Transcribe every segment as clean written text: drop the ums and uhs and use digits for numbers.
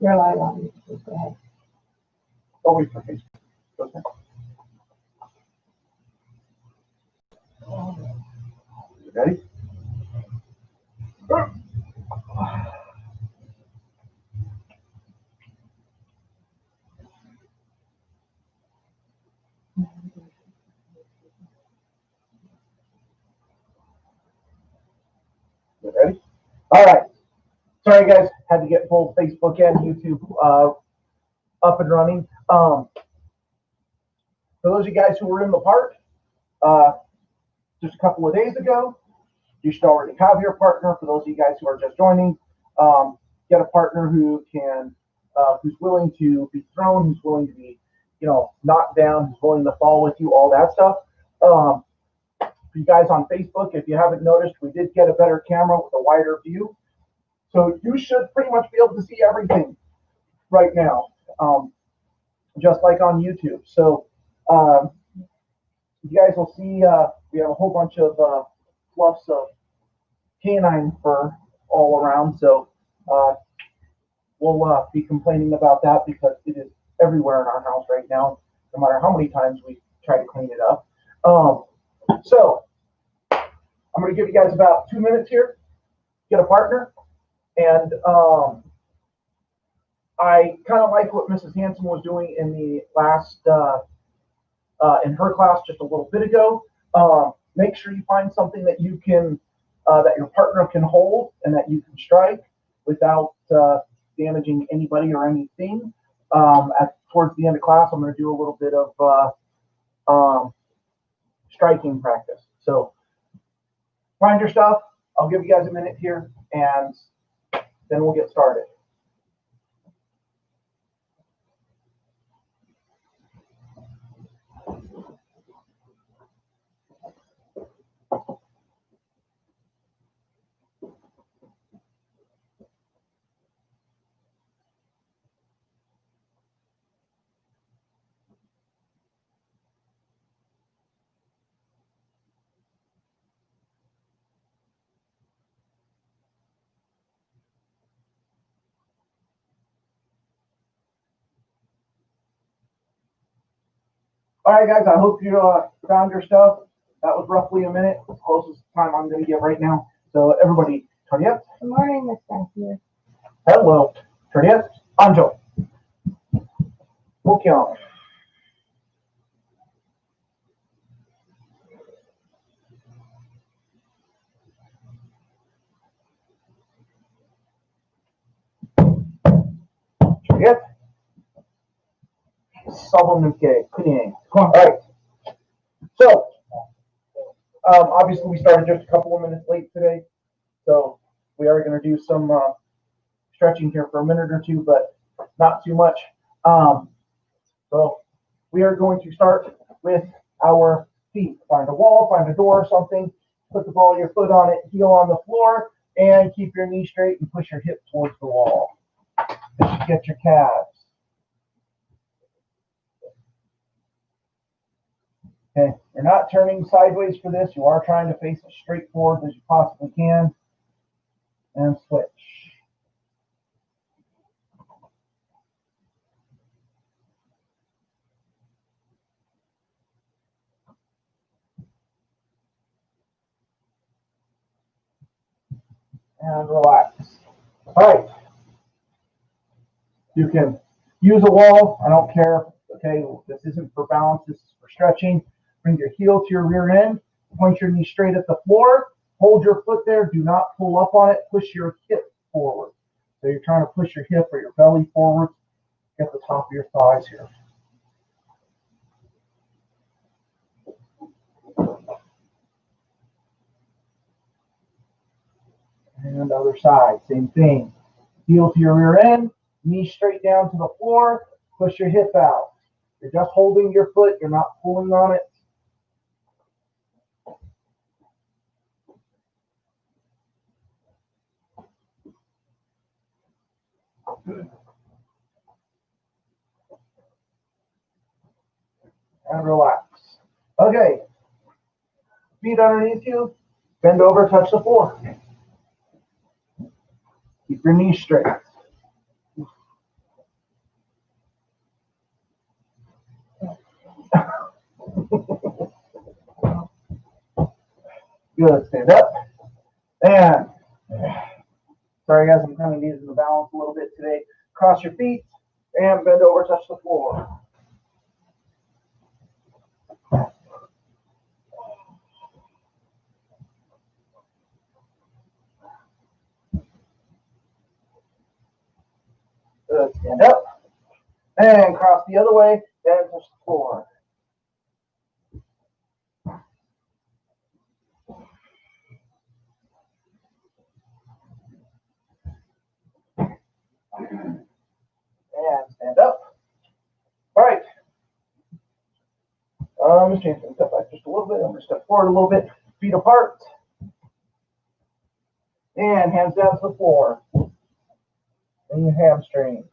You're live on. Just go ahead. Oh, wait for Facebook. Okay. You ready? You ready? All right. Sorry, guys. Had to get both Facebook and YouTube up and running. For those of you guys who were in the park just a couple of days ago, you should already have your partner. For those of you guys who are just joining, get a partner who can, who's willing to be thrown, who's willing to be, knocked down, who's willing to fall with you, all that stuff. For you guys on Facebook, if you haven't noticed, we did get a better camera with a wider view. So you should pretty much be able to see everything right now, just like on YouTube. So you guys will see we have a whole bunch of fluffs of canine fur all around. So we'll be complaining about that because it is everywhere in our house right now, no matter how many times we try to clean it up. So I'm going to give you guys about 2 minutes here, get a partner, and I kind of like what Mrs. Hanson was doing in the last, in her class just a little bit ago. Make sure you find something that you can, that your partner can hold and that you can strike without damaging anybody or anything. Towards the end of class, I'm going to do a little bit of striking practice. So find your stuff. I'll give you guys a minute here, and then we'll get started. All right, guys, I hope you found your stuff. That was roughly a minute, as close as time I'm going to get right now. So everybody, Juliet. Good morning, Miss Garcia. Hello, Juliet. Angel. Mukian. Juliet. Solomon-ke, Kuning. All right. So, obviously, we started just a couple of minutes late today. So, we are going to do some stretching here for a minute or two, but not too much. So, we are going to start with our feet. Find a wall, find a door or something. Put the ball of your foot on it, heel on the floor, and keep your knee straight and push your hip towards the wall. This should get your calves. Okay, you're not turning sideways for this. You are trying to face as straight forward as you possibly can. And switch. And relax. All right. You can use a wall. I don't care. Okay, this isn't for balance. This is for stretching. Bring your heel to your rear end. Point your knee straight at the floor. Hold your foot there. Do not pull up on it. Push your hip forward. So you're trying to push your hip or your belly forward. Get the top of your thighs here. And other side, same thing. Heel to your rear end. Knee straight down to the floor. Push your hip out. You're just holding your foot. You're not pulling on it. And relax. Okay. Feet underneath you. Bend over, touch the floor. Keep your knees straight. Good. Stand up. And sorry guys, I'm kind of using the balance a little bit today. Cross your feet and bend over, touch the floor. Good. Stand up. And cross the other way and touch the floor. And stand up. All right. Just change the step back just a little bit. I'm going to step forward a little bit. Feet apart. And hands down to the floor. And your hamstring.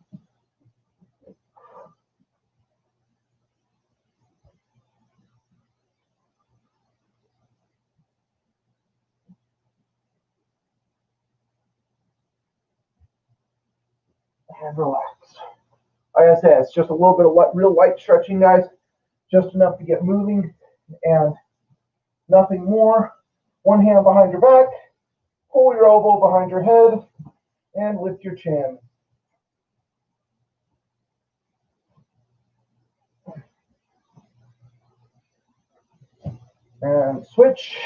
And relax. Like I said, it's just a little bit of real light stretching, guys. Just enough to get moving and nothing more. One hand behind your back. Pull your elbow behind your head and lift your chin. And switch.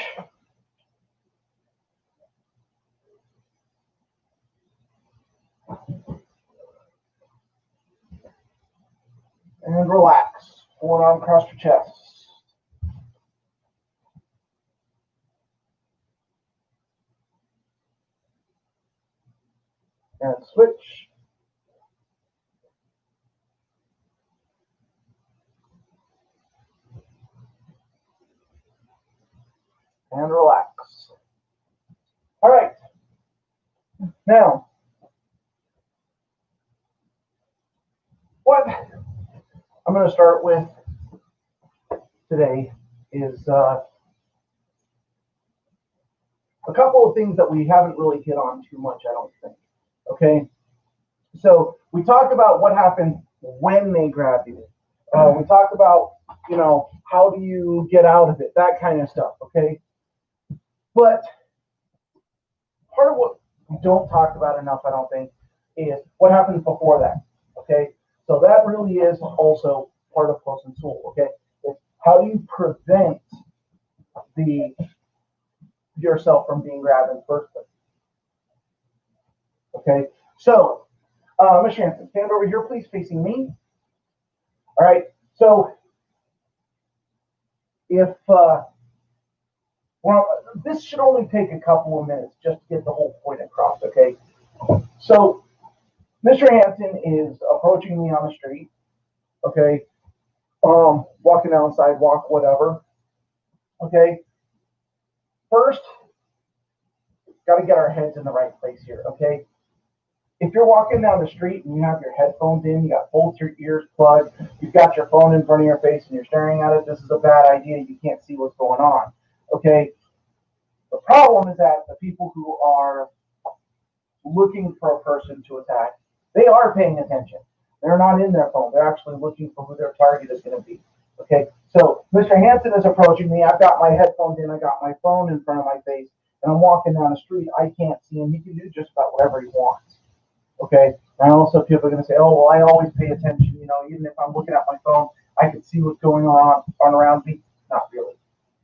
And relax. One arm across your chest. And switch. And relax. All right. Now, what I'm going to start with today is a couple of things that we haven't really hit on too much, I don't think. Okay? So we talked about what happens when they grab you. We talked about, how do you get out of it, that kind of stuff, okay? But part of what we don't talk about enough, I don't think, is what happens before that, okay? So that really is also part of Close and Soul, okay? It's how do you prevent yourself from being grabbed in the first place? Okay, so Ms. Shanson, stand over here, please, facing me. All right, so if this should only take a couple of minutes just to get the whole point across, okay? So Mr. Hanson is approaching me on the street, okay? Walking down the sidewalk, whatever, okay? First, got to get our heads in the right place here, okay? If you're walking down the street and you have your headphones in, you got both your ears plugged, you've got your phone in front of your face and you're staring at it, this is a bad idea. You can't see what's going on, okay? The problem is that the people who are looking for a person to attack, they are paying attention. They're not in their phone. They're actually looking for who their target is going to be, okay? So Mr. Hanson is approaching me. I've got my headphones in. I got my phone in front of my face, and I'm walking down the street. I can't see him. He can do just about whatever he wants. Okay, and also people are going to say, oh, well, I always pay attention, even if I'm looking at my phone, I can see what's going on around me. Not really.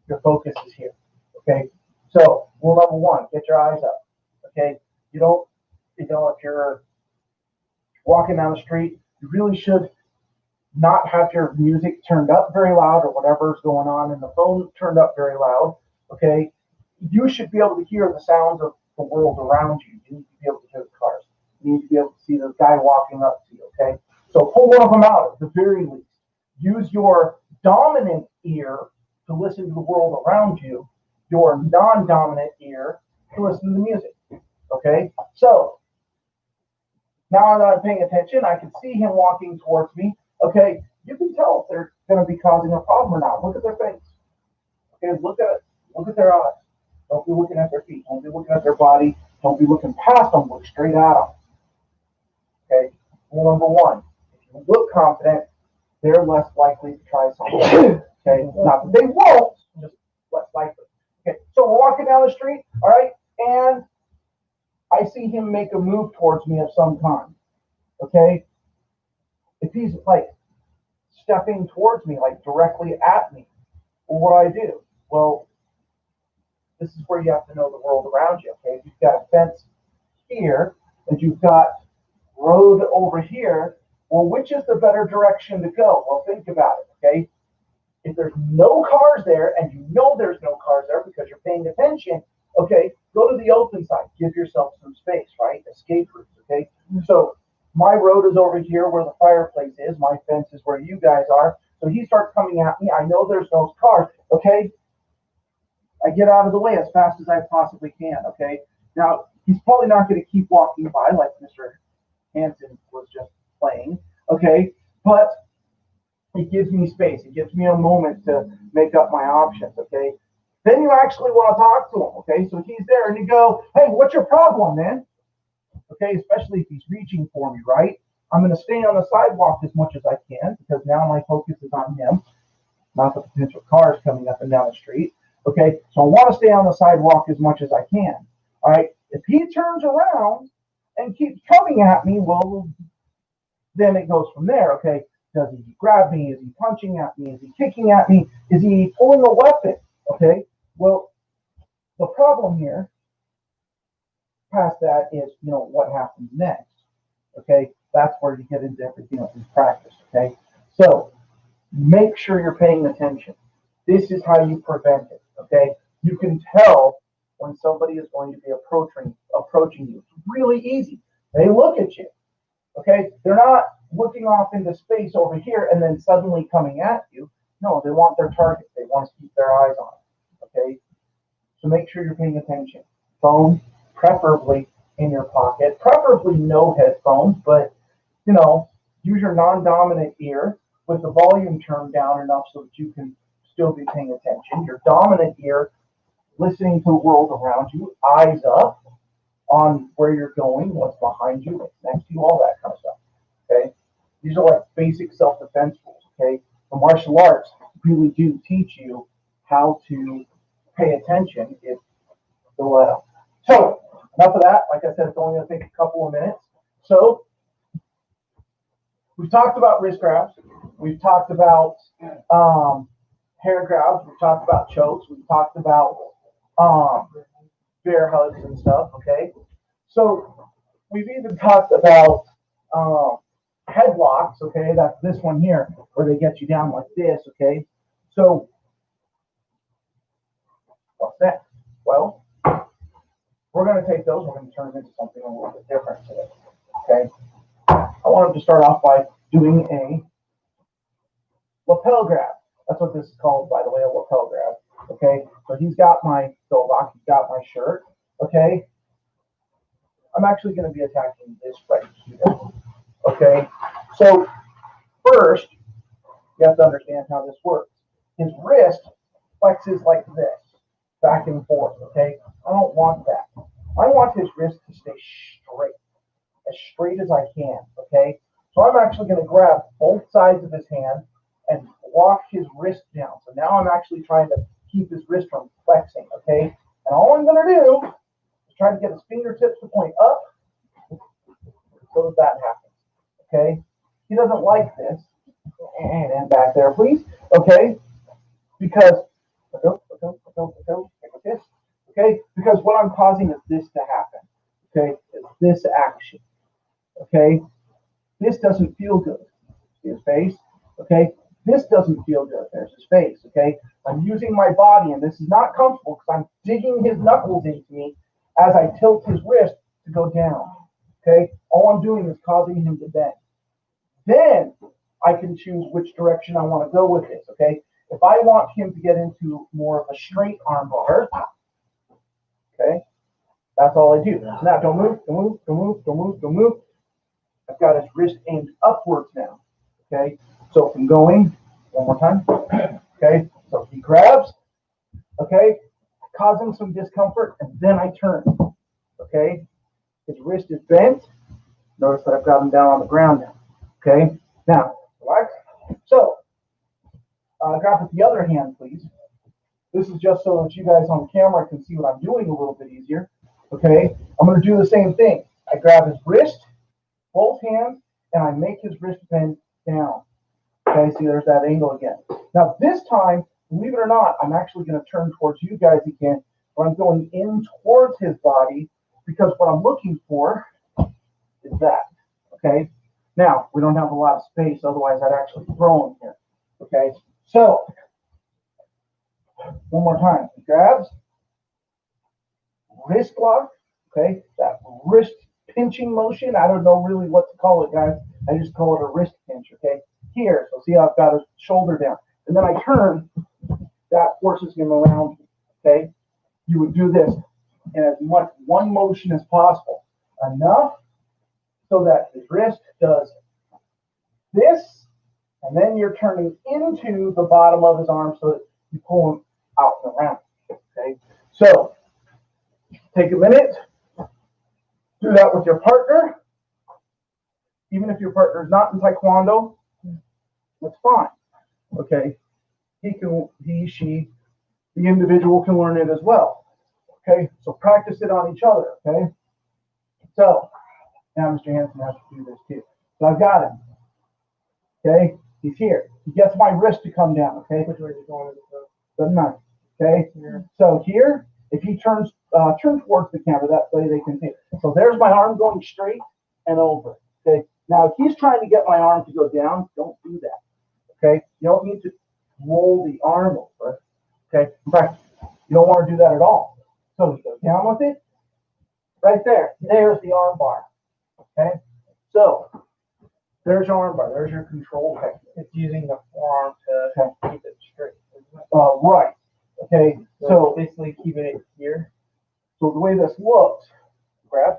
Your focus is here, okay? So, rule number one, get your eyes up, okay? If you're walking down the street, you really should not have your music turned up very loud or whatever's going on in the phone turned up very loud, okay? You should be able to hear the sounds of the world around you. You need to be able to hear the cars. You need to be able to see the guy walking up to you, okay? So pull one of them out at the very least. Use your dominant ear to listen to the world around you, your non-dominant ear to listen to the music, okay? So now that I'm paying attention, I can see him walking towards me, okay? You can tell if they're going to be causing a problem or not. Look at their face, okay? Look at it. Look at their eyes. Don't be looking at their feet. Don't be looking at their body. Don't be looking past them. Look straight at them. Okay, rule number one, if you look confident, they're less likely to try something. Okay, not that they won't, just less likely. Okay, so we're walking down the street, all right, and I see him make a move towards me of some kind. Okay, if he's like stepping towards me, like directly at me, well, what do I do? Well, this is where you have to know the world around you. Okay, if you've got a fence here and you've got road over here, well, which is the better direction to go? Well, think about it. Okay, if there's no cars there and you know there's no cars there because you're paying attention, okay, go to the open side. Give yourself some space, right? Escape routes, okay? So my road is over here where the fireplace is. My fence is where you guys are. So he starts coming at me. I know there's no cars, okay? I get out of the way as fast as I possibly can, okay? Now, he's probably not going to keep walking by like Mr. Hanson was just playing, okay? But it gives me space. It gives me a moment to make up my options, okay? Then you actually want to talk to him, okay? So he's there and you go, hey, what's your problem, man? Okay, especially if he's reaching for me, right? I'm going to stay on the sidewalk as much as I can because now my focus is on him, not the potential cars coming up and down the street, okay? So I want to stay on the sidewalk as much as I can, all right? If he turns around and keeps coming at me, well, then it goes from there, okay? Does he grab me? Is he punching at me? Is he kicking at me? Is he pulling a weapon? Okay, well, the problem here past that is, what happens next? Okay, that's where you get into everything else in practice, okay? So make sure you're paying attention. This is how you prevent it, okay? You can tell when somebody is going to be approaching you. It's really easy. They look at you, okay? They're not looking off into space over here and then suddenly coming at you. No, they want their target. They want to keep their eyes on it, okay? So make sure you're paying attention. Phone, preferably in your pocket, preferably no headphones, but, use your non-dominant ear with the volume turned down enough so that you can still be paying attention. Your dominant ear, listening to the world around you, eyes up on where you're going, what's behind you, what's next to you, all that kind of stuff, okay? These are like basic self-defense rules, okay? The martial arts really do teach you how to pay attention if they'll let them. So, enough of that. Like I said, it's only going to take a couple of minutes. So, we've talked about wrist grabs. We've talked about hair grabs. We've talked about chokes. We've talked about bear hugs and stuff, okay? So, we've even talked about headlocks, okay? That's this one here, where they get you down like this, okay? So, what's next? Well, we're going to take those, we're going to turn them into something a little bit different today, okay? I want him to start off by doing a lapel grab. That's what this is called, by the way, a lapel grab, okay? So he's got my pillbox, he's got my shirt, okay? I'm actually going to be attacking this right here, okay? So first, you have to understand how this works. His wrist flexes like this, back and forth, okay? I don't want that. I want his wrist to stay straight as I can, okay? So I'm actually going to grab both sides of his hand and lock his wrist down. So now I'm actually trying to keep his wrist from flexing, okay? And all I'm going to do is try to get his fingertips to point up so that happens, okay? He doesn't like this. And back there, please, okay? Because, okay? Because what I'm causing is this to happen, okay? It's this action, okay? This doesn't feel good. See his face, okay? This doesn't feel good. There's his face, okay? I'm using my body, and this is not comfortable because I'm digging his knuckles into me as I tilt his wrist to go down, okay? All I'm doing is causing him to bend. Then I can choose which direction I want to go with this, okay? If I want him to get into more of a straight arm bar, okay, that's all I do. So now don't move, don't move, don't move, don't move, don't move. I've got his wrist aimed upwards now, okay? So if I'm going, one more time, okay? So he grabs, okay, causing some discomfort, and then I turn, okay? His wrist is bent. Notice that I've got him down on the ground now, okay? Now, relax. So, Grab with the other hand, please. This is just so that you guys on camera can see what I'm doing a little bit easier. Okay, I'm going to do the same thing. I grab his wrist, both hands, and I make his wrist bend down. Okay, see there's that angle again. Now this time, believe it or not, I'm actually going to turn towards you guys again, but I'm going in towards his body because what I'm looking for is that. Okay, now we don't have a lot of space, otherwise I'd actually throw him here. Okay, so one more time. He grabs, wrist lock. Okay, that wrist pinching motion. I don't know really what to call it, guys. I just call it a wrist pinch. Okay, here. So see how I've got his shoulder down, and then I turn. That forces him around. Okay, you would do this in as much one motion as possible. Enough so that his wrist does this, and then you're turning into the bottom of his arm so that you pull him out and around. Okay, so take a minute. Do that with your partner. Even if your partner is not in Taekwondo, that's fine. Okay, she, the individual can learn it as well. Okay, so practice it on each other. Okay, so now Mr. Hansen has to do this too. So I've got him. Okay, he's here. He gets my wrist to come down. Okay, which way is he going? Doesn't matter. Okay, so here, if he turns towards the camera, that way they can see. So there's my arm going straight and over. Okay, now if he's trying to get my arm to go down, don't do that. Okay, you don't need to roll the arm over. Okay, in fact, you don't want to do that at all. So he goes down with it. Right there. There's the arm bar. Okay, so there's your arm bar. There's your control technique. It's using the forearm to keep it straight. Right. Okay, so basically keeping it here. So the way this looks, grab,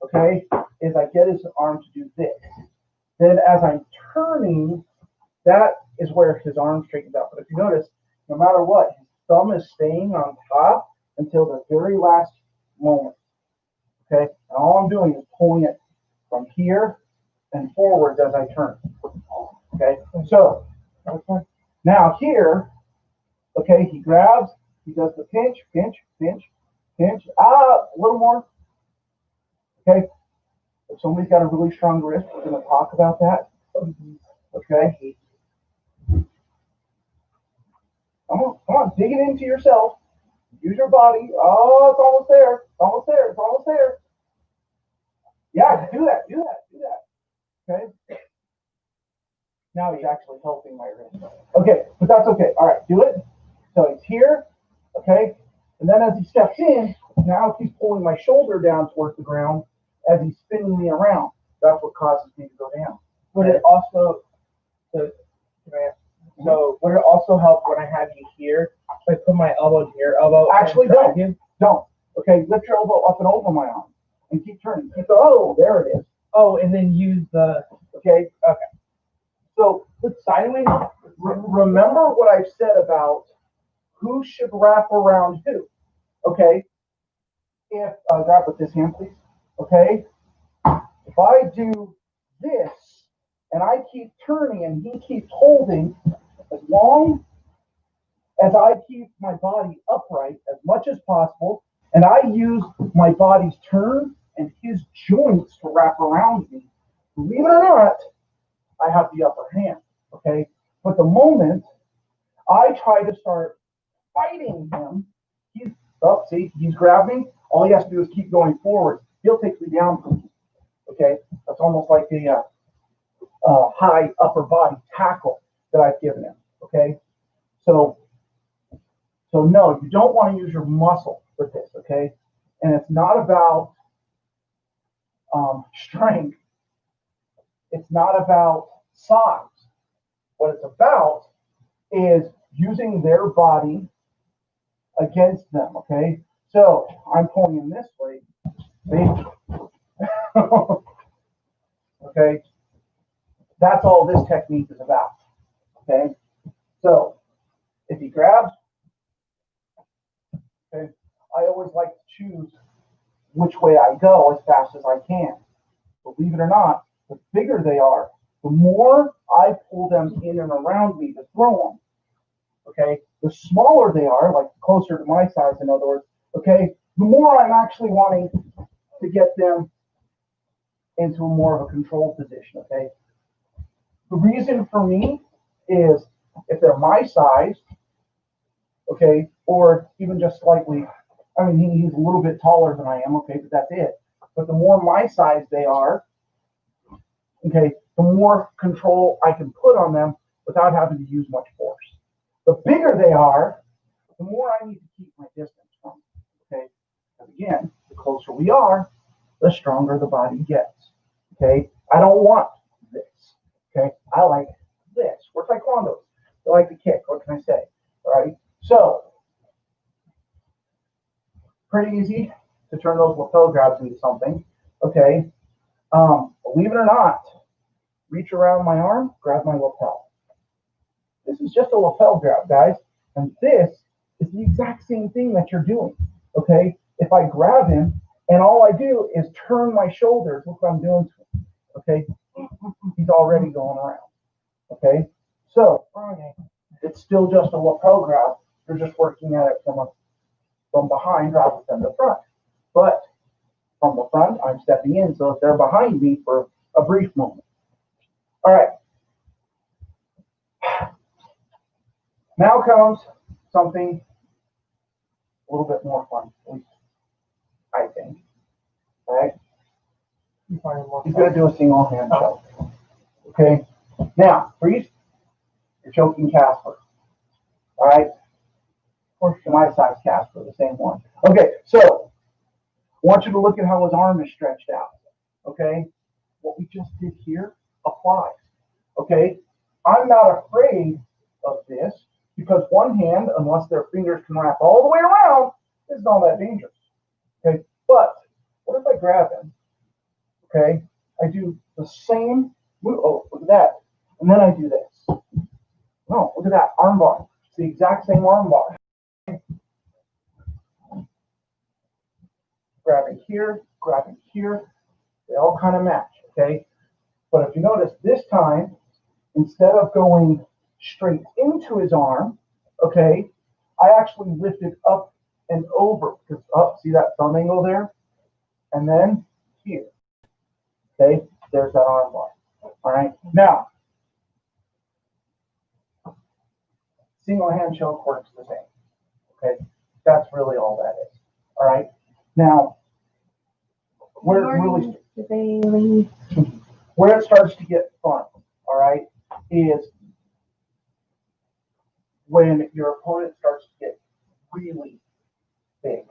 okay, is I get his arm to do this. Then as I'm turning, that is where his arm straightens out. But if you notice, no matter what, his thumb is staying on top until the very last moment. Okay, and all I'm doing is pulling it from here and forwards as I turn. Okay, so now here, okay, he grabs, he does the pinch, pinch, pinch, pinch, a little more. Okay, if somebody's got a really strong wrist, we're going to talk about that. Okay, come on, dig it into yourself. Use your body. Oh, it's almost there. It's almost there. It's almost there. Yeah, do that. Okay. Now he's actually helping my wrist. Okay, but that's okay. All right, do it. So he's here. Okay, and then as he steps in, now he's pulling my shoulder down towards the ground as he's spinning me around. That's what causes me to go down. Would it also, would it also help when I have you here? If I put my elbow to your elbow. Actually, don't. Okay, lift your elbow up and over my arm and keep turning. There it is. Oh, and then use the. Okay. So sideways. Remember what I've said about who should wrap around who. Okay. If grab with this hand, please. Okay. If I do this and I keep turning and he keeps holding, as long as I keep my body upright as much as possible, and I use my body's turn and his joints to wrap around me, believe it or not, I have the upper hand. Okay. But the moment I try to start fighting him, he's grabbing. All he has to do is keep going forward. He'll take me down from me. Okay, that's almost like the high upper body tackle that I've given him. Okay, so no, you don't want to use your muscle with this. Okay, and it's not about strength. It's not about size. What it's about is using their body against them. Okay, so I'm pulling in this way. Okay, that's all this technique is about. Okay, so if he grabs, okay, I always like to choose which way I go as fast as I can. Believe it or not, the bigger they are, the more I pull them in and around me to throw them. okay, the smaller they are, like closer to my size, in other words, okay, the more I'm actually wanting to get them into a more of a controlled position, okay? The reason for me is if they're my size, okay, or even just slightly, I mean, he's a little bit taller than I am, okay, but that's it. But the more my size they are, okay, the more control I can put on them without having to use much force. The bigger they are, the more I need to keep my distance from them, okay? Because again, the closer we are, the stronger the body gets, okay? I don't want this, okay? I like this. We're taekwondos. I like to kick. What can I say? All right. So, pretty easy to turn those lapel grabs into something, okay? Believe it or not, reach around my arm, grab my lapel. This is just a lapel grab, guys. And this is the exact same thing that you're doing, okay? If I grab him and all I do is turn my shoulders, look what I'm doing to him, okay? He's already going around, okay? So, it's still just a lapel grab. You're just working at it from behind rather than the front. But from the front, I'm stepping in, so if they're behind me for a brief moment. All right. Now comes something a little bit more fun, at least I think. All right. He's going to do a single hand choke. Okay. Now, freeze. You're choking Casper. All right. Or my size Casper, the same one. Okay. So, I want you to look at how his arm is stretched out. Okay. What we just did here applies. Okay. I'm not afraid of this because one hand, unless their fingers can wrap all the way around, is not that dangerous. Okay. But what if I grab him? Okay. I do the same move. Oh, look at that. And then I do this. No, look at that arm bar. It's the exact same arm bar. Grabbing here, they all kind of match, okay? But if you notice this time, instead of going straight into his arm, okay, I actually lifted up and over. Because see that thumb angle there? And then here. Okay, there's that arm bar. All right. Now, single hand choke works the same. Okay, that's really all that is. All right. Now, where it starts to get fun, all right, is when your opponent starts to get really big.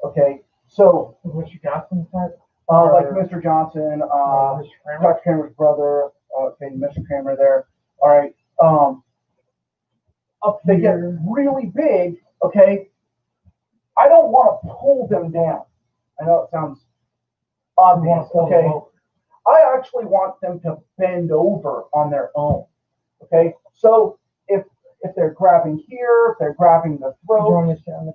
Okay, so What you got from that? like Mr. Johnson, Dr. Kramer's brother, okay, Mr. Kramer there. All right, they get really big. Okay, I don't want to pull them down. I know it sounds obvious. Okay, I actually want them to bend over on their own. Okay, so if they're grabbing here, if they're grabbing the throat, down.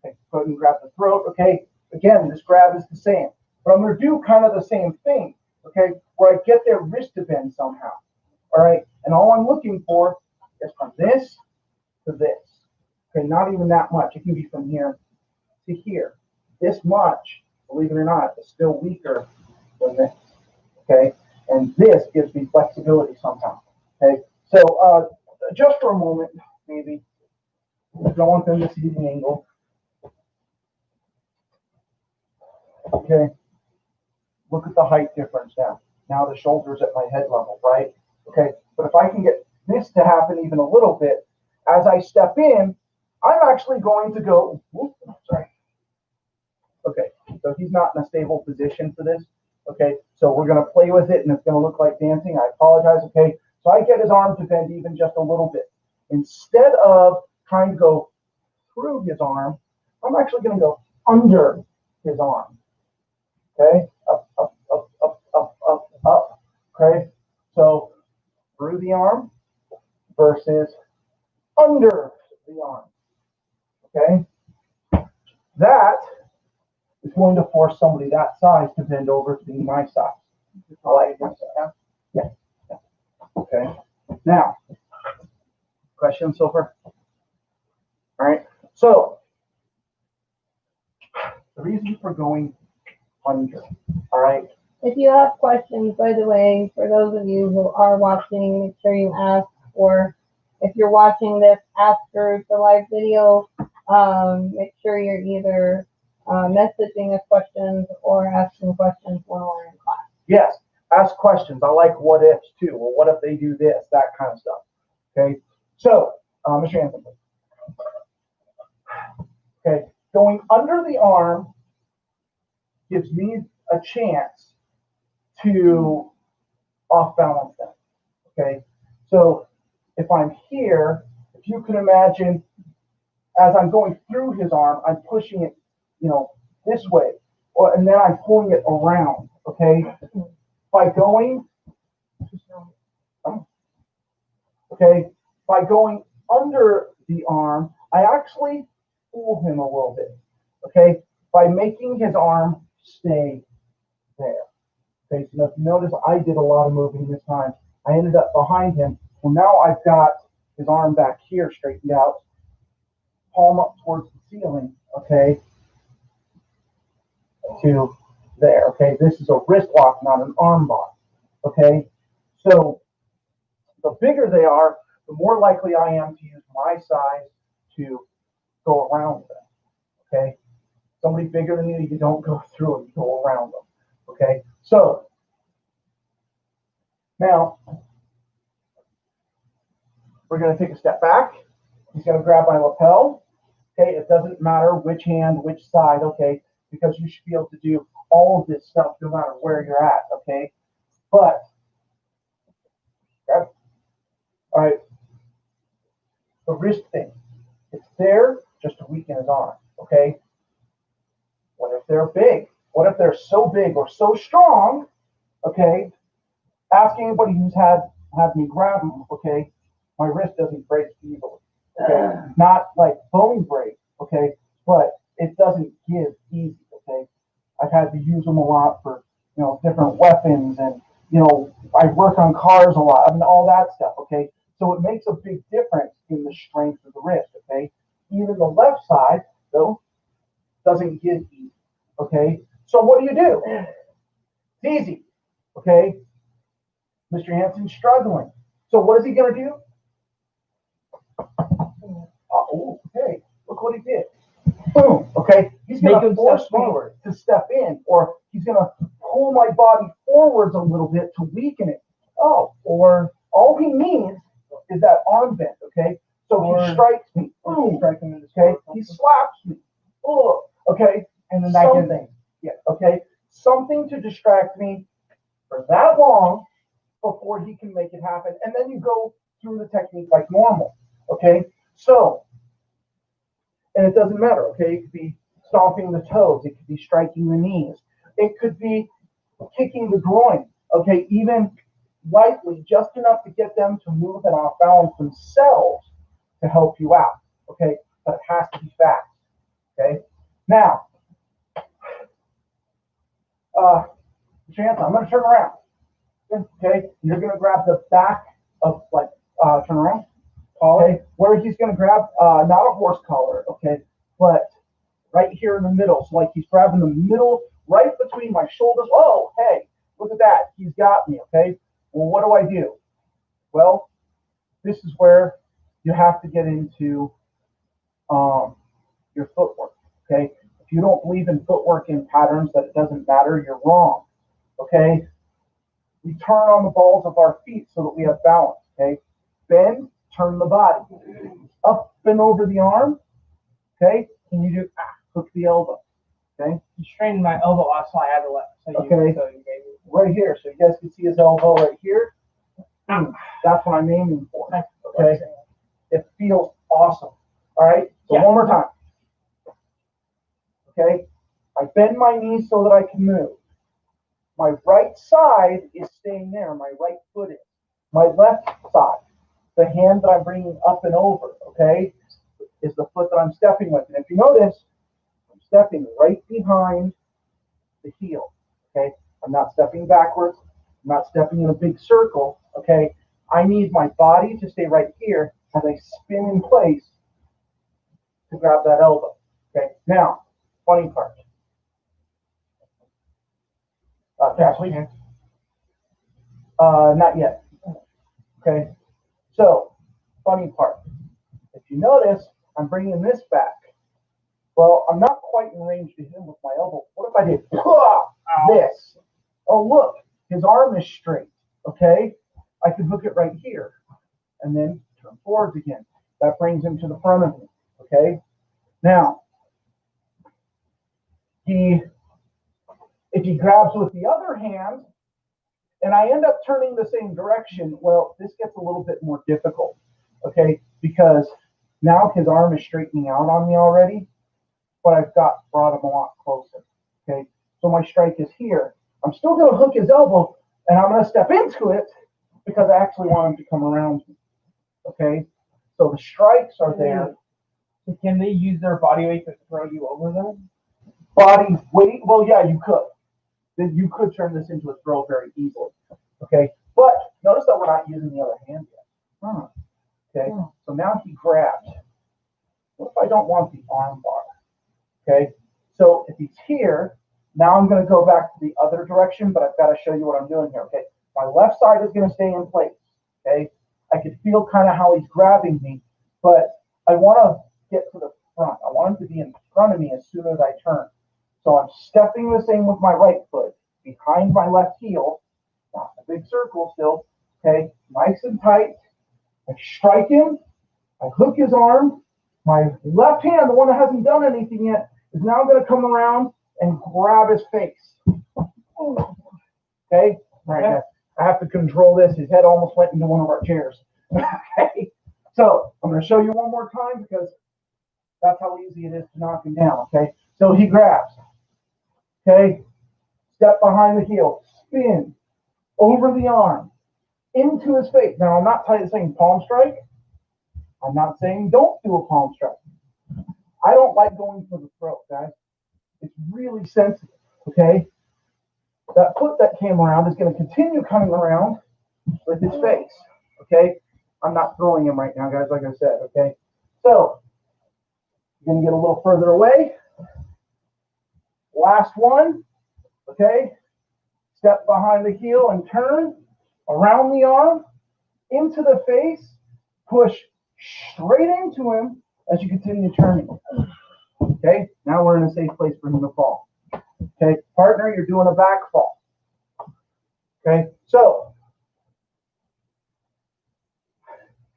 Okay, go ahead and grab the throat. Okay, again, this grab is the same, but I'm going to do kind of the same thing. Okay, where I get their wrist to bend somehow. All right, and all I'm looking for is from this to this. Okay, not even that much. It can be from here to here. This much, believe it or not, is still weaker than this. Okay, and this gives me flexibility somehow. Okay, so just for a moment, maybe I don't want them to see the angle. Okay, look at the height difference now. Now the shoulder's at my head level, right? Okay, but if I can get this to happen even a little bit, as I step in, I'm actually going to go, sorry. Okay, so he's not in a stable position for this. Okay, so we're going to play with it and it's going to look like dancing. I apologize. Okay, so I get his arm to bend even just a little bit. Instead of trying to go through his arm, I'm actually going to go under his arm. Okay, up. Okay, so through the arm versus under the arm. Okay, that is going to force somebody that size to bend over to be my size. I like my size. Yeah. Okay. Now, Questions so far? All right. So the reason for going under. All right. If you have questions, by the way, for those of you who are watching, make sure you ask, or if you're watching this after the live video, make sure you're either messaging us questions or asking questions when we're in class. Yes, ask questions. I like what ifs too. Well, what if they do this? That kind of stuff. Okay. So, Mr. Anthony. Okay, going under the arm gives me a chance to off balance them. Okay, so if I'm here, if you can imagine, as I'm going through his arm, I'm pushing it, this way, and then I'm pulling it around. Okay, by going, under the arm, I actually pull him a little bit. Okay, by making his arm stay there. Okay, so if you notice, I did a lot of moving this time. I ended up behind him. Well, now I've got his arm back here straightened out, palm up towards the ceiling, okay, to there, okay. This is a wrist lock, not an arm lock, okay. So the bigger they are, the more likely I am to use my size to go around them, okay. Somebody bigger than you don't go through it, you go around them, okay. So now we're going to take a step back. He's going to grab my lapel. Okay, it doesn't matter which hand, which side, okay, because you should be able to do all of this stuff no matter where you're at, okay. But, all right, the wrist thing, it's there just to weaken his arm, okay. What if they're big? What if they're so big or so strong, okay? Ask anybody who's had me grab them, okay? My wrist doesn't break easily, okay? Not like bone break, okay? But it doesn't give easy, okay? I've had to use them a lot for, different weapons, and, I work on cars a lot, all that stuff, okay? So it makes a big difference in the strength of the wrist, okay? Even the left side, though, doesn't give easy, okay? So what do? It's easy, okay? Mr. Hansen's struggling. So what is he going to do? Oh, okay, look what he did. Boom, okay? He's going to force me to step in, or he's going to pull my body forwards a little bit to weaken it. Oh, or all he needs is that arm bend, okay? So he strikes me, boom, okay? He slaps me, oh, okay? And then something, okay? Something to distract me for that long before he can make it happen. And then you go through the technique like normal, okay? So, and it doesn't matter, okay? It could be stomping the toes. It could be striking the knees. It could be kicking the groin, okay? Even lightly, just enough to get them to move and off balance themselves to help you out, okay? But it has to be fast, okay? Now, Chance, I'm going to turn around, okay? You're going to grab the back of, turn around. Okay, where he's going to grab not a horse collar, okay, but right here in the middle. So like he's grabbing the middle, right between my shoulders. Oh, hey, look at that. He's got me, okay. Well, what do? Well, this is where you have to get into your footwork, okay. If you don't believe in footwork in patterns that it doesn't matter, you're wrong, okay. We turn on the balls of our feet so that we have balance, okay. Bend. Turn the body up and over the arm, okay? And you do hook the elbow, okay? You strained my elbow off, so I had to let. Right here, so you guys can see his elbow right here. That's what I'm aiming for, okay? It feels awesome. All right. So one more time, okay? I bend my knees so that I can move. My right side is staying there. My right foot is. My left side. The hand that I'm bringing up and over, okay, is the foot that I'm stepping with. And if you notice, I'm stepping right behind the heel, okay? I'm not stepping backwards. I'm not stepping in a big circle, okay? I need my body to stay right here as I spin in place to grab that elbow. Okay, now, funny part. Kathleen? Not yet. Okay, so, funny part. If you notice, I'm bringing this back. Well, I'm not quite in range to hit him with my elbow. What if I did this? Oh, look, his arm is straight. Okay, I can hook it right here and then turn forwards again. That brings him to the front of me. Okay, now, if he grabs with the other hand, and I end up turning the same direction, well, this gets a little bit more difficult, okay? Because now his arm is straightening out on me already, but I've brought him a lot closer, okay? So my strike is here. I'm still going to hook his elbow, and I'm going to step into it because I actually want him to come around me, okay? So the strikes are there. So can they use their body weight to throw you over them? Body weight? Well, yeah, you could. Then you could turn this into a throw very easily. Okay, but notice that we're not using the other hand yet. Okay, so now he grabs. What if I don't want the arm bar? Okay, so if he's here, now I'm going to go back to the other direction, but I've got to show you what I'm doing here. Okay, my left side is going to stay in place. Okay, I can feel kind of how he's grabbing me, but I want to get to the front. I want him to be in front of me as soon as I turn. So I'm stepping the same with my right foot behind my left heel, not a big circle still, okay, nice and tight. I strike him, I hook his arm, my left hand, the one that hasn't done anything yet, is now going to come around and grab his face. Okay, right. I have to control this. His head almost went into one of our chairs. Okay, so I'm going to show you one more time because that's how easy it is to knock him down. Okay, so he grabs. Okay, step behind the heel, spin over the arm, into his face. Now, I'm not saying palm strike. I'm not saying don't do a palm strike. I don't like going for the throat, guys. It's really sensitive, okay? That foot that came around is going to continue coming around with his face, okay? I'm not throwing him right now, guys, like I said, okay? So, you're going to get a little further away. Last one, okay? Step behind the heel and turn around the arm, into the face, push straight into him as you continue turning. Okay, now we're in a safe place for him to fall. Okay, partner, you're doing a back fall. Okay, so,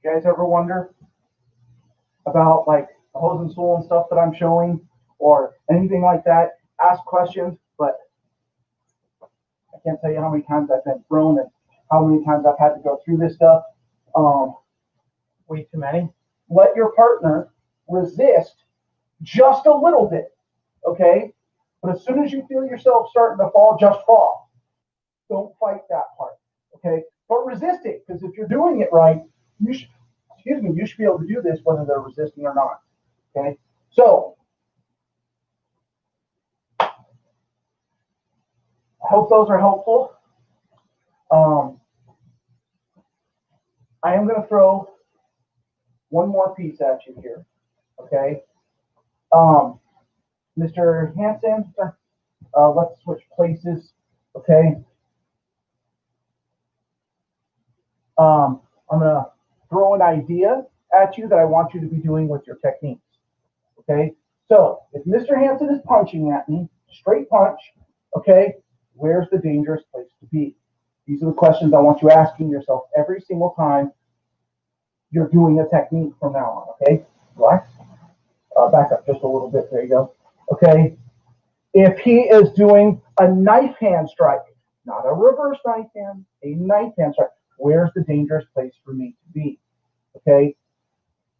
you guys ever wonder about like the hose and spool and stuff that I'm showing or anything like that? Ask questions, but I can't tell you how many times I've been thrown and how many times I've had to go through this stuff. Way too many. Let your partner resist just a little bit, okay? But as soon as you feel yourself starting to fall, just fall. Don't fight that part, okay? But resist it, because if you're doing it right, you should be able to do this whether they're resisting or not, okay? So, I hope those are helpful. I am going to throw one more piece at you here, okay? Mr. Hansen, let's switch places, okay? I'm going to throw an idea at you that I want you to be doing with your techniques, okay? So, if Mr. Hansen is punching at me, straight punch, okay, where's the dangerous place to be? These are the questions I want you asking yourself every single time you're doing a technique from now on, okay? Relax. Back up just a little bit. There you go. Okay. If he is doing a knife hand strike, not a reverse knife hand, a knife hand strike, where's the dangerous place for me to be? Okay.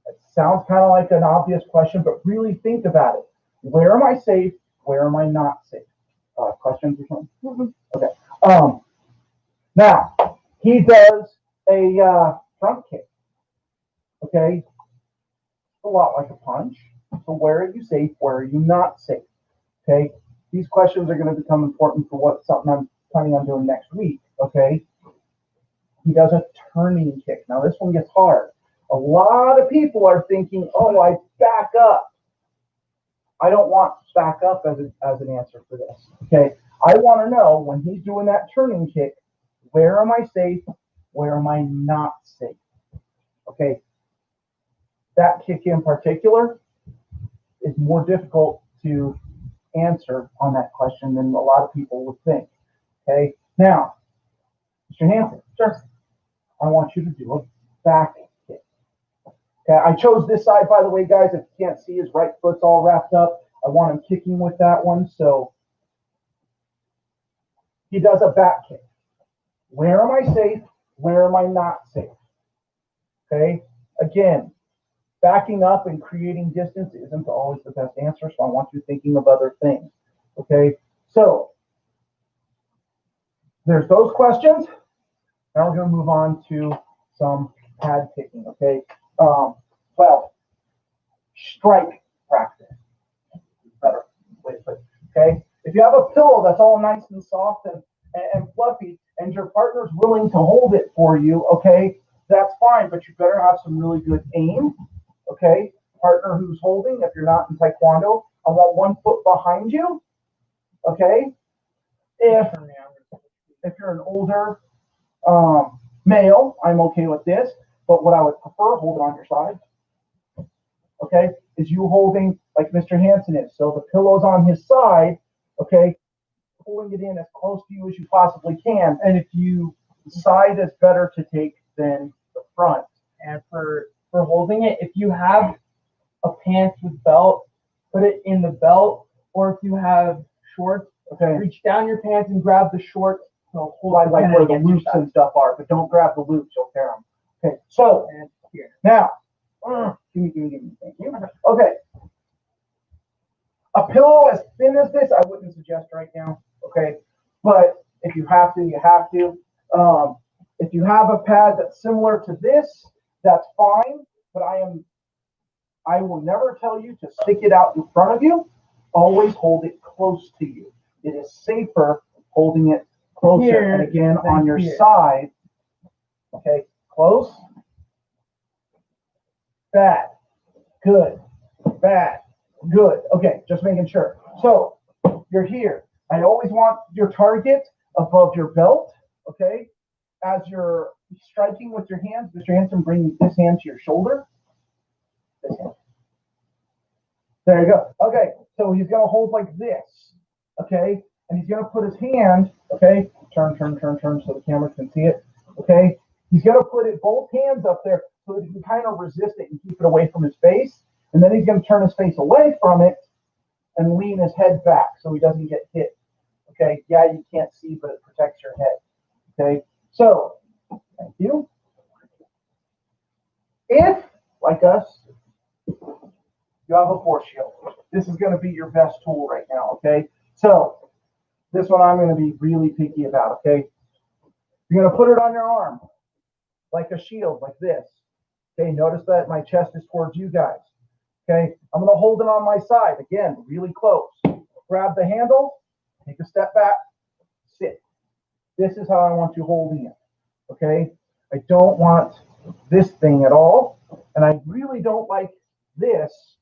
It sounds kind of like an obvious question, but really think about it. Where am I safe? Where am I not safe? Questions or something? Okay. Now, he does a front kick. Okay. A lot like a punch. So where are you safe? Where are you not safe? Okay. These questions are going to become important for something I'm planning on doing next week. Okay. He does a turning kick. Now this one gets hard. A lot of people are thinking, oh, I back up. I don't want back up as an answer for this. Okay. I want to know when he's doing that turning kick, where am I safe? Where am I not safe? Okay. That kick in particular is more difficult to answer on that question than a lot of people would think. Okay. Now, Mr. Hansen, sure. I want you to do a back kick. Okay. I chose this side, by the way, guys. If you can't see, his right foot's all wrapped up. I want him kicking with that one. So he does a back kick. Where am I safe? Where am I not safe? Okay. Again, backing up and creating distance isn't always the best answer, so I want you thinking of other things. Okay. So there's those questions. Now we're going to move on to some pad kicking. Okay. Well, strike practice. Better way to put it. Okay. If you have a pillow that's all nice and soft and fluffy, and your partner's willing to hold it for you, okay, that's fine, but you better have some really good aim. Okay. Partner who's holding, if you're not in Taekwondo, I want 1 foot behind you. Okay. If you're an older male, I'm okay with this, but what I would prefer, hold it on your side. Okay, is you holding like Mr. Hansen is. So the pillow's on his side, okay, pulling it in as close to you as you possibly can. And if you side is better to take than the front. And for holding it, if you have a pants with belt, put it in the belt, or if you have shorts, Okay. reach down your pants and grab the shorts. So hold Like where the loops and stuff are, but don't grab the loops, you'll tear them. Okay, so and here. now, give me. Thank you. Okay. A pillow as thin as this, I wouldn't suggest right now. Okay, but if you have to, you have to. If you have a pad that's similar to this, that's fine. But I will never tell you to stick it out in front of you. Always hold it close to you. It is safer holding it closer. Here, and again, than on your here. side. Okay, close. Bad. Good. Bad. Good. Okay, just making sure. So you're here. I always want your target above your belt. Okay, as you're striking with your hands, Mr. Hansen, bring this hand to your shoulder. This hand. There you go. Okay, so he's gonna hold like this. Okay, and he's gonna put his hand. Okay, turn, so the camera can see it. Okay, he's gonna put it both hands up there so that he can kind of resist it and keep it away from his face. And then he's gonna turn his face away from it and lean his head back so he doesn't get hit. Okay, yeah, you can't see, but it protects your head. Okay, so thank you. If, like us, you have a force shield, this is going to be your best tool right now. Okay, so this one I'm going to be really picky about. Okay, you're going to put it on your arm like a shield, like this. Okay, notice that my chest is towards you guys. Okay, I'm going to hold it on my side again, really close. Grab the handle, take a step back, sit. This is how I want you holding it. Okay, I don't want this thing at all, and I really don't like this.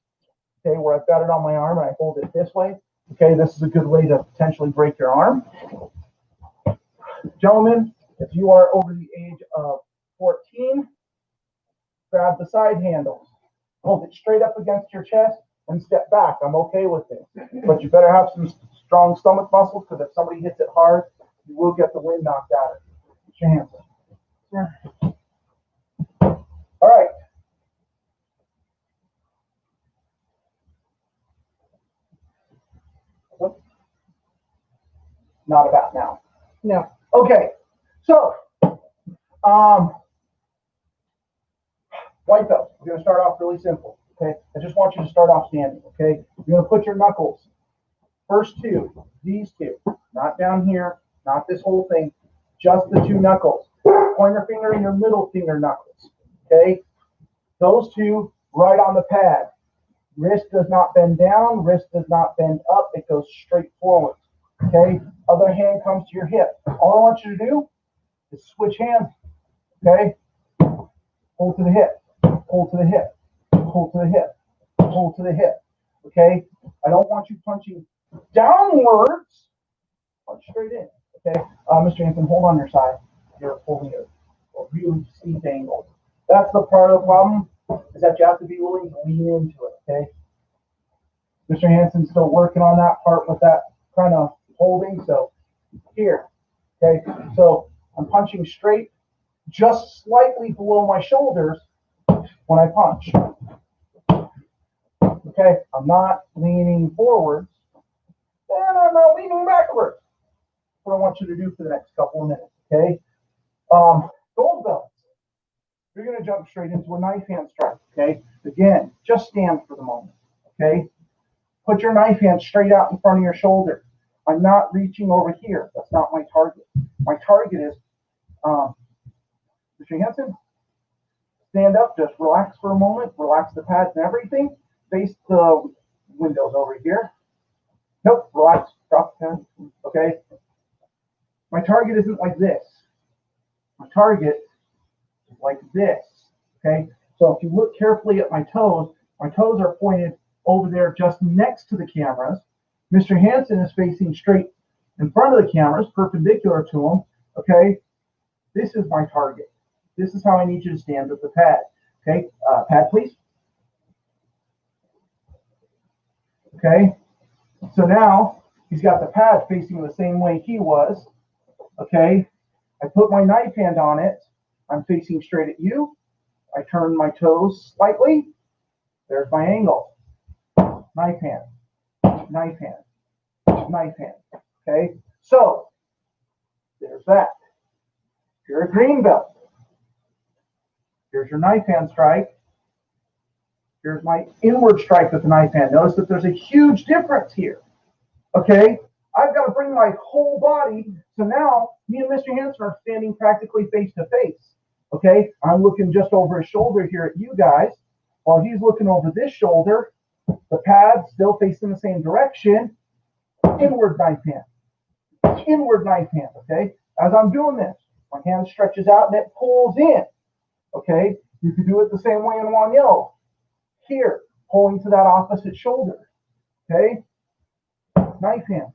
Okay, where I've got it on my arm and I hold it this way. Okay, this is a good way to potentially break your arm. Gentlemen, if you are over the age of 14, grab the side handles. Hold it straight up against your chest and step back. I'm okay with it. But you better have some strong stomach muscles because if somebody hits it hard, you will get the wind knocked out of it. Put your hands up. All right. Not about now. No. Okay. So, white belt. We're going to start off really simple. Okay. I just want you to start off standing. Okay. You're going to put your knuckles. First two. These two. Not down here. Not this whole thing. Just the two knuckles. Pointer finger and your middle finger knuckles. Okay. Those two right on the pad. Wrist does not bend down. Wrist does not bend up. It goes straight forward. Okay. Other hand comes to your hip. All I want you to do is switch hands. Okay. Hold to the hip. pull to the hip, pull to the hip, pull to the hip. Okay? I don't want you punching downwards. Punch straight in. Okay? Mr. Hanson, hold on your side. You're pulling it a really steep angle. That's the part of the problem, is that you have to be willing to lean into it. Okay? Mr. Hanson's still working on that part with that kind of holding. So here. Okay? So I'm punching straight, just slightly below my shoulders when I punch. Okay, I'm not leaning forwards, and I'm not leaning backwards. That's what I want you to do for the next couple of minutes. Okay, gold belts. You're going to jump straight into a knife hand strike. Okay, again, just stand for the moment. Okay, put your knife hand straight out in front of your shoulder. I'm not reaching over here. That's not my target. My target is, Mr. Hanson, stand up, just relax for a moment, relax the pads and everything. Face the windows over here. Nope, relax, drop the pen. Okay. My target isn't like this. My target is like this. Okay. So if you look carefully at my toes are pointed over there just next to the cameras. Mr. Hanson is facing straight in front of the cameras, perpendicular to them. Okay. This is my target. This is how I need you to stand with the pad. Okay. Pad, please. Okay, so now he's got the pad facing the same way he was. Okay, I put my knife hand on it. I'm facing straight at you. I turn my toes slightly. There's my angle. Knife hand, knife hand, knife hand. Okay, so there's that. If you're a green belt, here's your knife hand strike. Here's my inward strike with the knife hand. Notice that there's a huge difference here. Okay? I've got to bring my whole body. So now, me and Mr. Hanson are standing practically face to face. Okay? I'm looking just over his shoulder here at you guys, while he's looking over this shoulder. The pad's still facing the same direction. Inward knife hand. Inward knife hand. Okay? As I'm doing this, my hand stretches out and it pulls in. Okay? You can do it the same way in one yellow. Here, pulling to that opposite shoulder. Okay? Knife hand.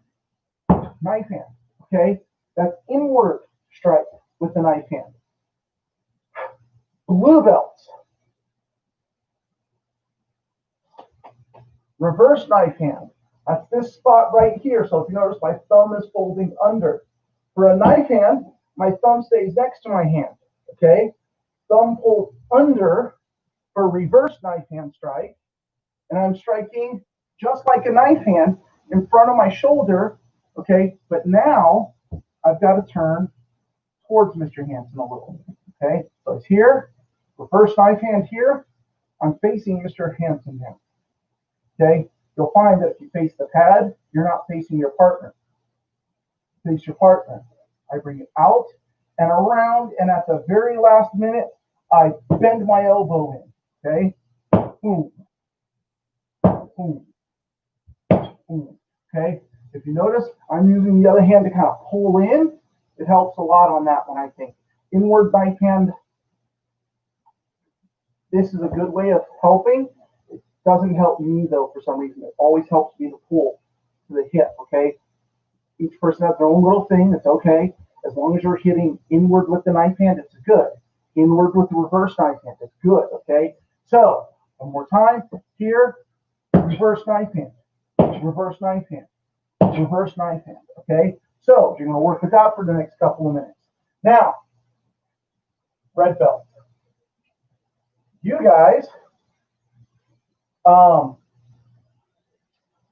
Knife hand. Okay? That's inward strike with the knife hand. Blue belts. Reverse knife hand. That's this spot right here. So if you notice, my thumb is folding under. For a knife hand, my thumb stays next to my hand. Okay? Thumb pulls under for reverse knife hand strike, and I'm striking just like a knife hand in front of my shoulder, okay? But now I've got to turn towards Mr. Hanson a little, okay? So it's here, reverse knife hand here, I'm facing Mr. Hanson now, okay? You'll find that if you face the pad, you're not facing your partner. Face your partner. I bring it out and around, and at the very last minute, I bend my elbow in. Okay, boom, boom, boom. Okay, if you notice, I'm using the other hand to kind of pull in. It helps a lot on that one, I think. Inward knife hand. This is a good way of helping. It doesn't help me though for some reason. It always helps me to pull to the hip. Okay, each person has their own little thing. It's okay as long as you're hitting inward with the knife hand. It's good. Inward with the reverse knife hand. It's good. Okay. So, one more time, here, reverse knife hand, reverse knife hand, reverse knife hand, okay? So, you're going to work with that for the next couple of minutes. Now, red belt. You guys, I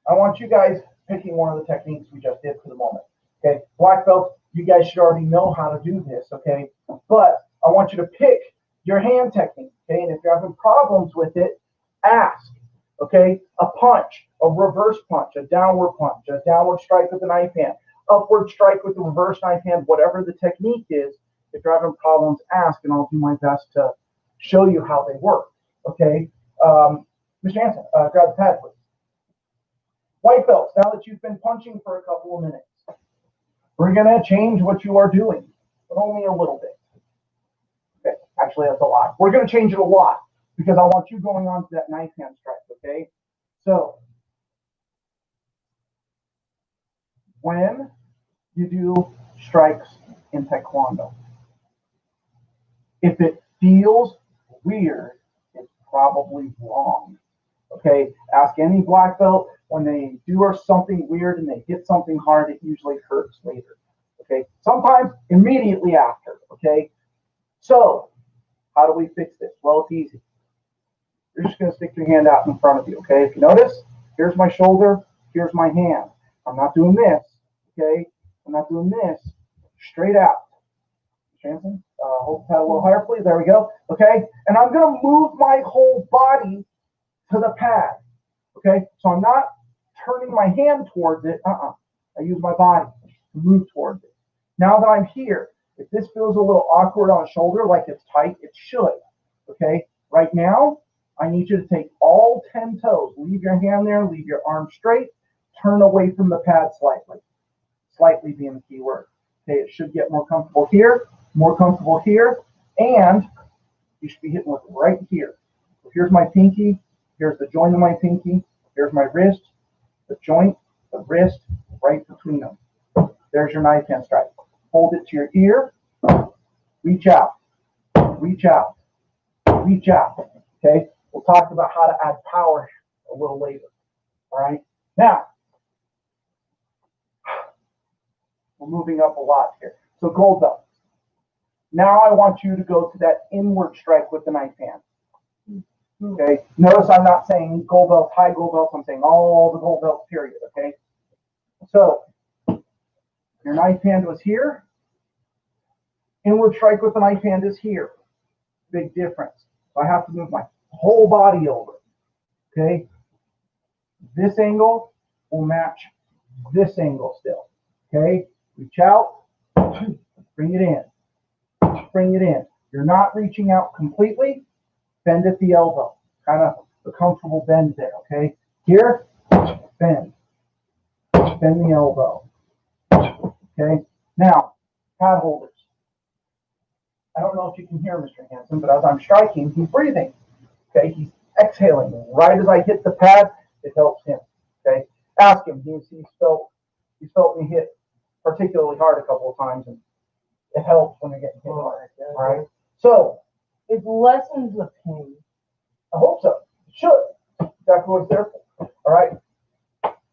want you guys picking one of the techniques we just did for the moment, okay? Black belt, you guys should already know how to do this, okay? But I want you to pick your hand technique, okay? And if you're having problems with it, ask, okay? A punch, a reverse punch, a downward strike with the knife hand, upward strike with the reverse knife hand, whatever the technique is. If you're having problems, ask, and I'll do my best to show you how they work, okay? Mr. Hanson, grab the pad, please. White belts, now that you've been punching for a couple of minutes, we're gonna change what you are doing, but only a little bit. Okay, actually that's a lot. We're gonna change it a lot. because I want you going on to that knife hand strike, okay? So when you do strikes in Taekwondo, if it feels weird, it's probably wrong. Okay, ask any black belt when they do something weird and they hit something hard, it usually hurts later. Okay, sometimes immediately after. Okay, so how do we fix this? Well, it's easy. You're just going to stick your hand out in front of you. Okay, if you notice, here's my shoulder, here's my hand. I'm not doing this. Okay, I'm not doing this. Straight out. Jansen, hold the pad a little higher, please. There we go. Okay, and I'm going to move my whole body to the pad. Okay, so I'm not turning my hand towards it. I use my body to move towards it. Now that I'm here, if this feels a little awkward on the shoulder, like it's tight, it should. Okay, right now, I need you to take all 10 toes. Leave your hand there, leave your arm straight, turn away from the pad slightly. Slightly being the key word. Okay, it should get more comfortable here, and you should be hitting with right here. So here's my pinky, here's the joint of my pinky, here's my wrist, the joint, the wrist, right between them. There's your knife hand strike. Hold it to your ear, reach out, reach out, reach out. Okay, we'll talk about how to add power a little later. All right, now we're moving up a lot here. So gold belt. Now I want you to go to that inward strike with the knife hand. Okay, notice I'm not saying gold belts, high gold belts, I'm saying all the gold belts, period. Okay, so your knife hand was here. Inward strike with the knife hand is here. Big difference. So I have to move my whole body over. Okay, this angle will match this angle still. Okay, reach out, bring it in, bring it in. You're not reaching out completely. Bend at the elbow, kind of a comfortable bend there. Okay, here, bend the elbow. Okay, now pad holders. I don't know if you can hear Mr. Hansen, but as I'm striking, he's breathing. Okay, he's exhaling. Right as I hit the pad, it helps him. Okay, ask him. He's felt me hit particularly hard a couple of times, and it helps when you're getting hit hard. All right, so it lessens the pain. I hope so. It should. Exactly what it's there for. All right.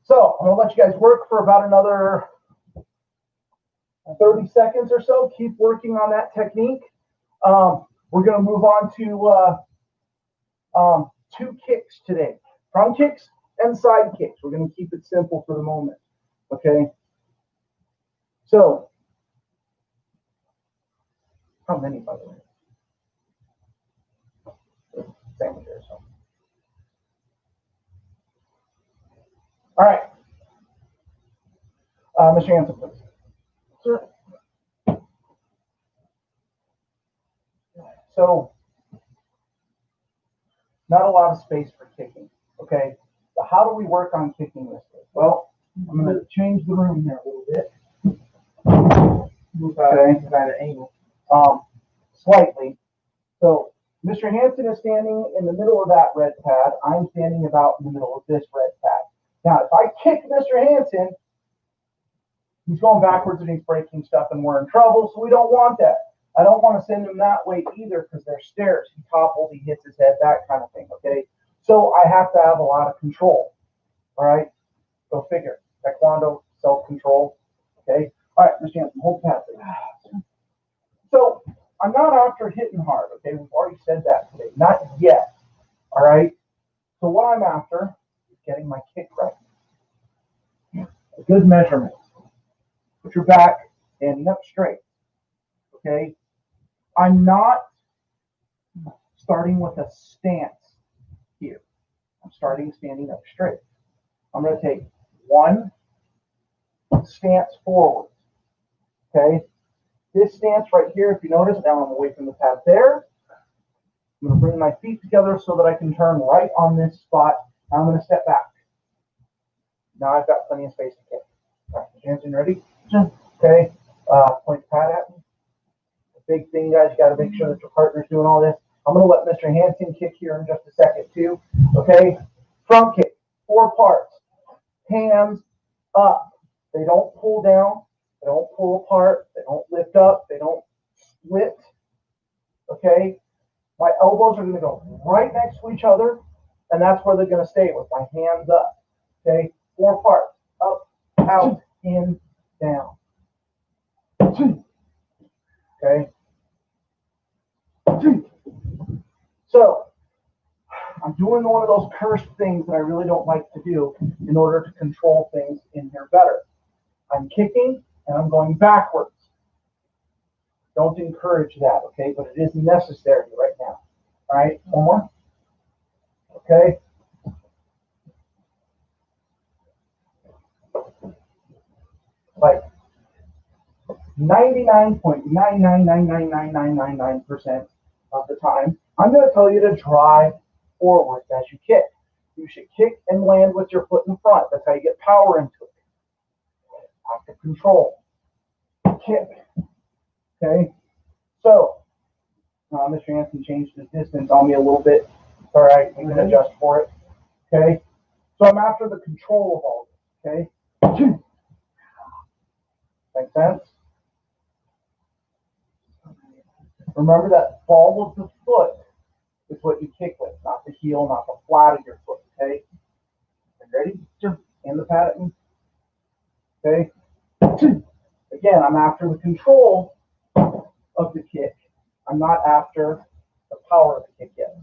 So I'm gonna let you guys work for about another 30 seconds or so. Keep working on that technique. We're gonna move on to 2 kicks today. Front kicks and side kicks. We're gonna keep it simple for the moment. Okay. So how many, by the way? Same here. So. All right. Mr. Hansen, please. Sure. So, not a lot of space for kicking. Okay. So how do we work on kicking this way? Well, I'm going to change the room here a little bit. Move out of an angle. Slightly. So Mr. Hansen is standing in the middle of that red pad. I'm standing about in the middle of this red pad. Now, if I kick Mr. Hansen, he's going backwards and he's breaking stuff and we're in trouble, so we don't want that. I don't want to send him that way either because there's stairs. He topples, he hits his head, that kind of thing, okay? So I have to have a lot of control, all right? Go figure. Taekwondo, self-control, okay? All right, Mr. Hansen, hold the pad, please. So I'm not after hitting hard, okay? We've already said that today. Not yet, all right? So what I'm after is getting my kick right. A good measurement. Put your back standing up straight, okay? I'm not starting with a stance here. I'm starting standing up straight. I'm going to take one stance forward, okay? This stance right here, if you notice, now I'm away from the pad there. I'm going to bring my feet together so that I can turn right on this spot. Now I'm going to step back. Now I've got plenty of space to kick. All right, Jansen, ready? Sure. Okay, point the pad at me. The big thing, guys, you got to make sure that your partner's doing all this. I'm going to let Mr. Hanson kick here in just a second too. Okay, front kick, 4 parts. Hands up. They don't pull down. They don't pull apart. They don't lift up. They don't split. Okay, my elbows are going to go right next to each other, and that's where they're going to stay with my hands up. Okay, 4 parts. Up, out, in, down. Okay. So, I'm doing one of those cursed things that I really don't like to do in order to control things in here better. I'm kicking and I'm going backwards. Don't encourage that, okay? But it is necessary right now. All right, one more. Okay. Like 99.9999999% of the time, I'm going to tell you to drive forward as you kick. You should kick and land with your foot in front. That's how you get power into it. Active control. Kick. Okay. So, Mr. Hanson changed his distance on me a little bit. It's all right. You can adjust for it. Okay. So I'm after the control of all this. Okay. Make sense? Remember that ball of the foot is what you kick with, not the heel, not the flat of your foot. Okay. You ready? Sure. Hand the pad at me. Okay. Again, I'm after the control of the kick. I'm not after the power of the kick yet.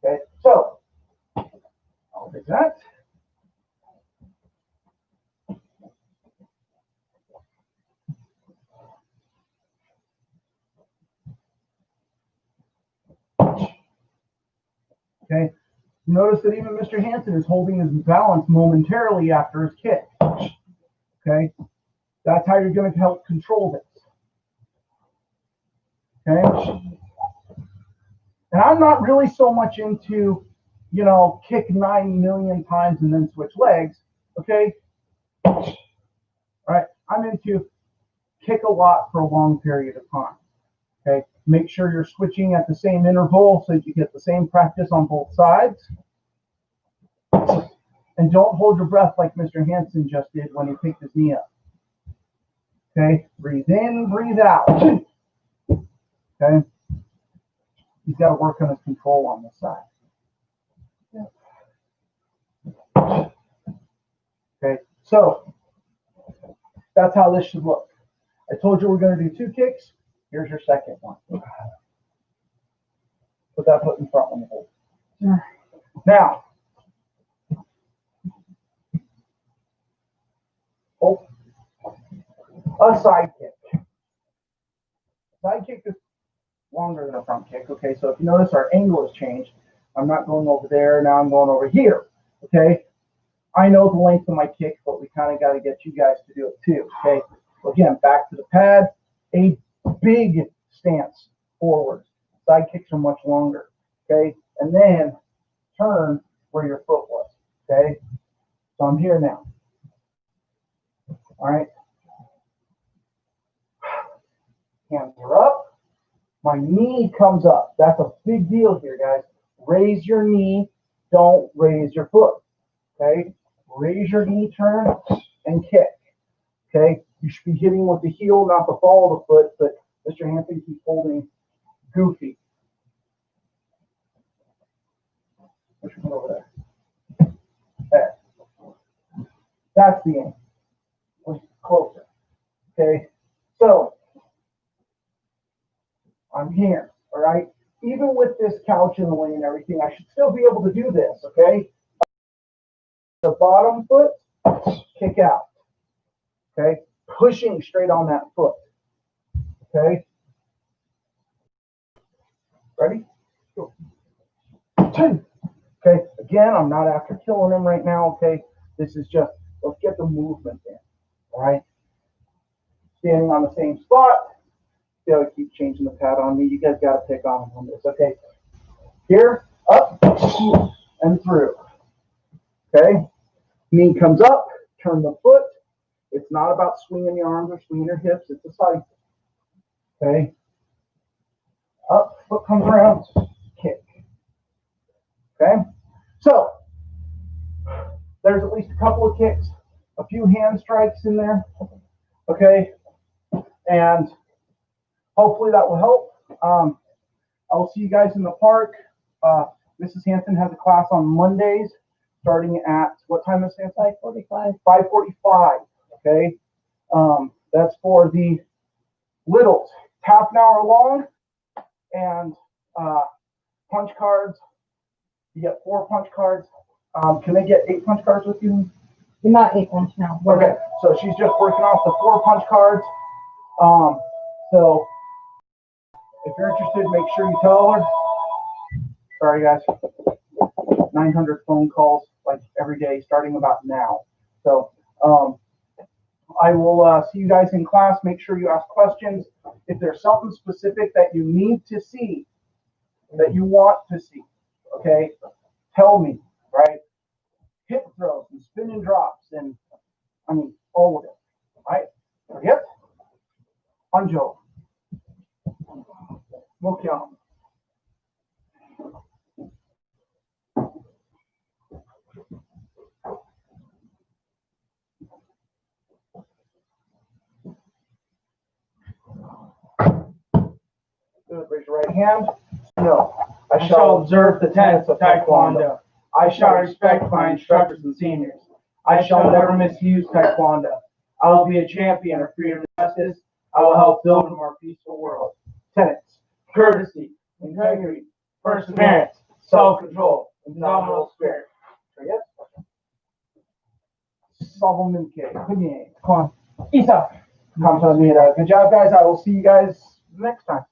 Okay. So I'll do that. Okay. Notice that even Mr. Hanson is holding his balance momentarily after his kick. Okay. That's how you're going to help control this. Okay. And I'm not really so much into, kick 9 million times and then switch legs. Okay. All right. I'm into kick a lot for a long period of time. Okay. Make sure you're switching at the same interval so that you get the same practice on both sides. And don't hold your breath like Mr. Hanson just did when he picked his knee up. Okay, breathe in, breathe out. Okay, he's got to work on his control on this side. Okay, so that's how this should look. I told you we're going to do 2 kicks. Here's your second one. Put that foot in front when you hold. Now, a side kick. Side kick is longer than a front kick. Okay, so if you notice our angle has changed. I'm not going over there, now I'm going over here. Okay, I know the length of my kick, but we kind of got to get you guys to do it too. Okay, so again, back to the pad, a big stance forward. Side kicks are much longer. Okay, and then turn where your foot was. Okay, so I'm here now. All right, hands are up. My knee comes up. That's a big deal here, guys. Raise your knee. Don't raise your foot. Okay? Raise your knee, turn, and kick. Okay? You should be hitting with the heel, not the ball of the foot, but Mr. Hanson keeps holding goofy. Push it over there. There. That's the aim. Closer. Okay? So, I'm here, all right? Even with this couch in the way and everything, I should still be able to do this, okay? The bottom foot, kick out, okay? Pushing straight on that foot, okay? Ready? Go. Okay, again, I'm not after killing him right now, okay? This is just, let's get the movement in, all right? Standing on the same spot. See how I keep changing the pad on me. You guys got to pick on this, okay? Here, up, and through. Okay? Knee comes up, turn the foot. It's not about swinging your arms or swinging your hips. It's a side. Okay? Up, foot comes around, kick. Okay? So, there's at least a couple of kicks, a few hand strikes in there. Okay? And hopefully that will help. I'll see you guys in the park. Mrs. Hanson has a class on Mondays starting at, what time is it? 5:45. 5:45. Okay? That's for the littles. Half an hour long, and punch cards. You get 4 punch cards. Can they get 8 punch cards with you? You're not 8 punch now. Okay, so she's just working off the 4 punch cards. So if you're interested, make sure you tell her. Sorry, guys. 900 phone calls like every day, starting about now. So I will see you guys in class. Make sure you ask questions. If there's something specific that you need to see, that you want to see, okay, tell me, right? Hip throws and spin and drops and, I mean, all of it, right? Hip, Anjo, Mokyam. Good, raise your right hand. No, I shall observe the tenets of Taekwondo. I shall respect my instructors and seniors. I shall never misuse Taekwondo. I will be a champion of freedom and justice. I will help build a more peaceful world. Tenets. Courtesy, integrity, perseverance, self-control, indomitable spirit. Solomon-ke. Come on. Isa. Good job, guys. I will see you guys next time.